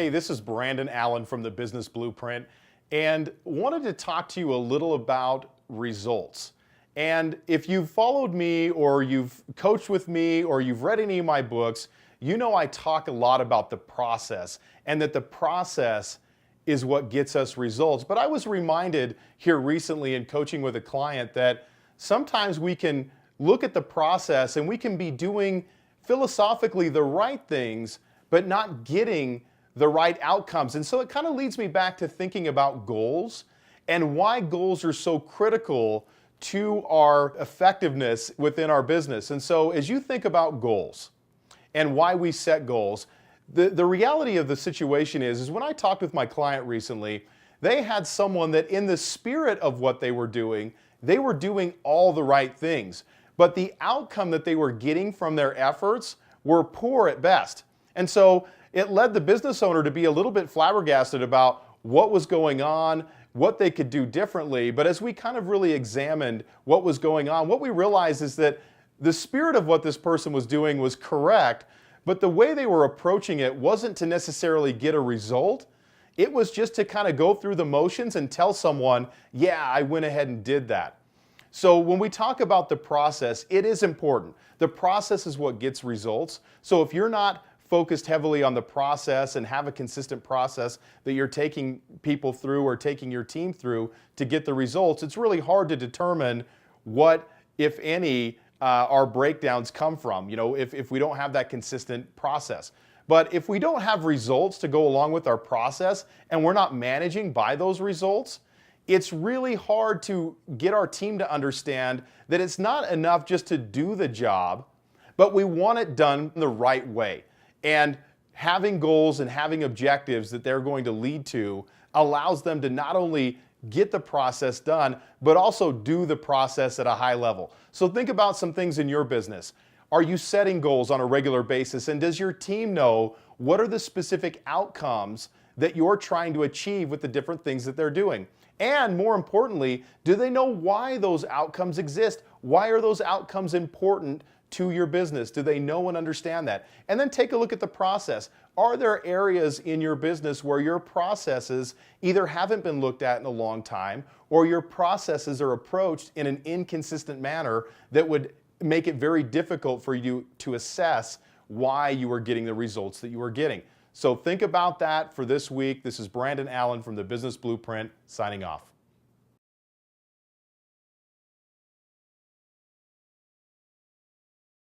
Hey, this is Brandon Allen from the Business Blueprint, and wanted to talk to you a little about results. And if you've followed me or you've coached with me or you've read any of my books, you know I talk a lot about the process and that the process is what gets us results. But I was reminded here recently in coaching with a client that sometimes we can look at the process and we can be doing philosophically the right things, but not getting the right outcomes. And so it kind of leads me back to thinking about goals and why goals are so critical to our effectiveness within our business. And so as you think about goals and why we set goals, the reality of the situation is when I talked with my client recently, they had someone that in the spirit of what they were doing all the right things. But the outcome that they were getting from their efforts were poor at best. And so it led the business owner to be a little bit flabbergasted about what was going on, what they could do differently. But as we kind of really examined what was going on, what we realized is that the spirit of what this person was doing was correct, but the way they were approaching it wasn't to necessarily get a result. It was just to kind of go through the motions and tell someone, yeah, I went ahead and did that. So when we talk about the process, it is important. The process is what gets results. So if you're not focused heavily on the process and have a consistent process that you're taking people through or taking your team through to get the results, it's really hard to determine what, if any, our breakdowns come from, if we don't have that consistent process. But if we don't have results to go along with our process and we're not managing by those results, it's really hard to get our team to understand that it's not enough just to do the job, but we want it done the right way. And having goals and having objectives that they're going to lead to allows them to not only get the process done, but also do the process at a high level. So think about some things in your business. Are you setting goals on a regular basis? And does your team know what are the specific outcomes that you're trying to achieve with the different things that they're doing? And more importantly, do they know why those outcomes exist? Why are those outcomes important to your business? Do they know and understand that? And then take a look at the process. Are there areas in your business where your processes either haven't been looked at in a long time or your processes are approached in an inconsistent manner that would make it very difficult for you to assess why you are getting the results that you are getting? So think about that for this week. This is Brandon Allen from the Business Blueprint signing off.